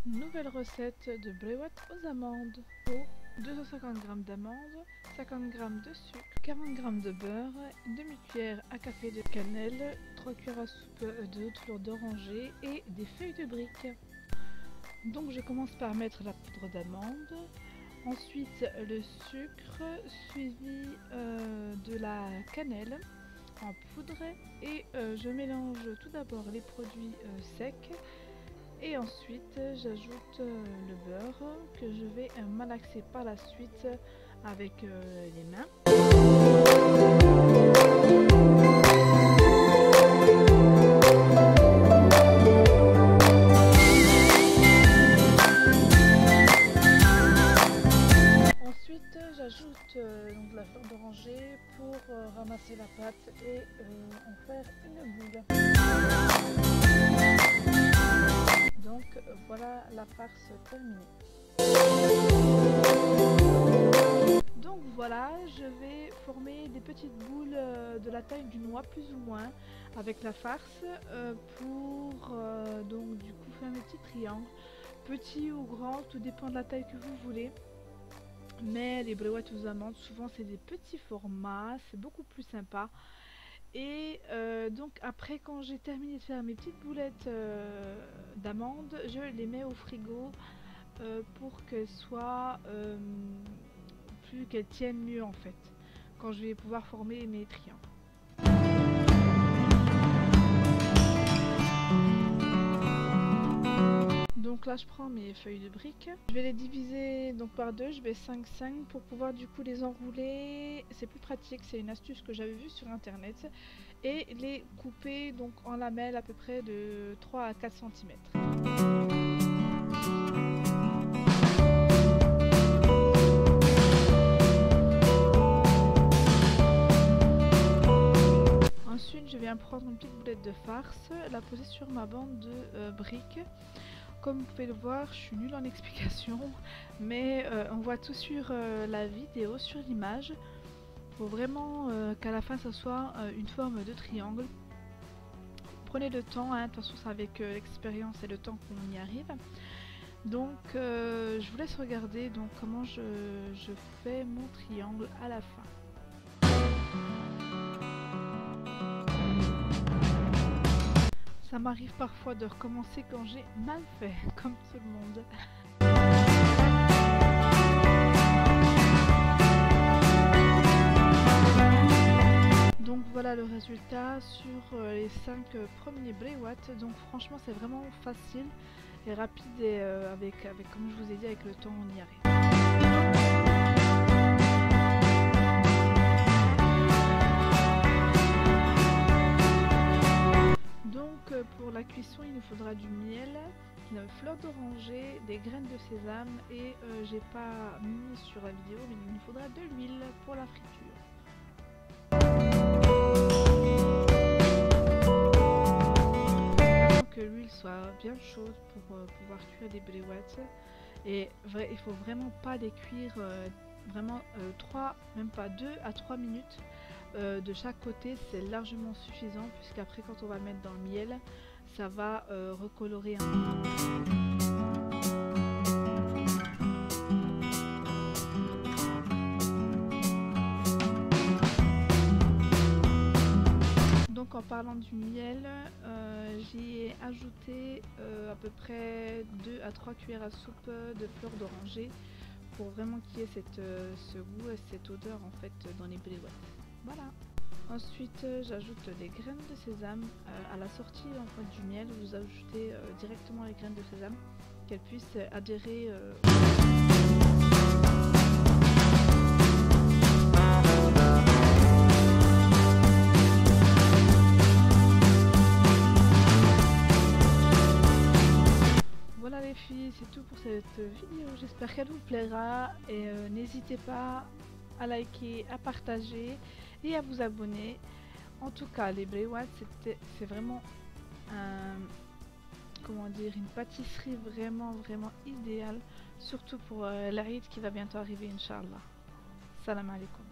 Nouvelle recette de bréouette aux amandes. 250 g d'amandes, 50 g de sucre, 40 g de beurre, une demi-cuillère à café de cannelle, 3 cuillères à soupe de haute fleur d'oranger et des feuilles de brique. Donc je commence par mettre la poudre d'amande, ensuite le sucre suivi de la cannelle en poudre et je mélange tout d'abord les produits secs. Et ensuite j'ajoute le beurre que je vais malaxer par la suite avec les mains. Ensuite j'ajoute donc la fleur d'oranger pour ramasser la pâte et en faire une boule. Donc voilà la farce terminée. Donc voilà, je vais former des petites boules de la taille d'une noix plus ou moins avec la farce pour donc du coup faire mes petits triangles, petits ou grands, tout dépend de la taille que vous voulez. Mais les bréouettes aux amandes, souvent c'est des petits formats, c'est beaucoup plus sympa. Et donc après, quand j'ai terminé de faire mes petites boulettes d'amandes, je les mets au frigo pour qu'elles soient qu'elles tiennent mieux en fait, quand je vais pouvoir former mes triangles. Donc là je prends mes feuilles de briques, je vais les diviser donc par deux, je vais 5-5 pour pouvoir du coup les enrouler, c'est plus pratique, c'est une astuce que j'avais vue sur internet, et les couper donc en lamelles à peu près de 3 à 4 cm. Ensuite je viens prendre une petite boulette de farce, la poser sur ma bande de briques. Comme vous pouvez le voir, je suis nulle en explication, mais on voit tout sur la vidéo, sur l'image. Il faut vraiment qu'à la fin ça soit une forme de triangle. Prenez le temps, hein, de toute façon c'est avec l'expérience et le temps qu'on y arrive. Donc je vous laisse regarder donc comment je fais mon triangle à la fin. Ça m'arrive parfois de recommencer quand j'ai mal fait, comme tout le monde. Donc voilà le résultat sur les 5 premiers bréouettes. Donc franchement c'est vraiment facile et rapide et avec comme je vous ai dit, avec le temps on y arrive. Pour la cuisson, il nous faudra du miel, une fleur d'oranger, des graines de sésame et j'ai pas mis sur la vidéo, mais il nous faudra de l'huile pour la friture. Que l'huile soit bien chaude pour pouvoir cuire des bréouettes, et il faut vraiment pas les cuire vraiment 3, même pas 2 à 3 minutes. De chaque côté, c'est largement suffisant, puisqu'après quand on va le mettre dans le miel, ça va recolorer un peu. Donc en parlant du miel, j'y ai ajouté à peu près 2 à 3 cuillères à soupe de fleur d'oranger pour vraiment qu'il y ait ce goût et cette odeur en fait dans les bréouettes. Voilà. Ensuite j'ajoute les graines de sésame à la sortie en fait du miel. Vous ajoutez directement les graines de sésame, qu'elles puissent adhérer Voilà les filles, c'est tout pour cette vidéo, j'espère qu'elle vous plaira et n'hésitez pas à liker, à partager et à vous abonner. En tout cas, les bréouettes, c'est vraiment une pâtisserie vraiment idéale, surtout pour l'Aïd qui va bientôt arriver, Inch'Allah. Salam alaikum.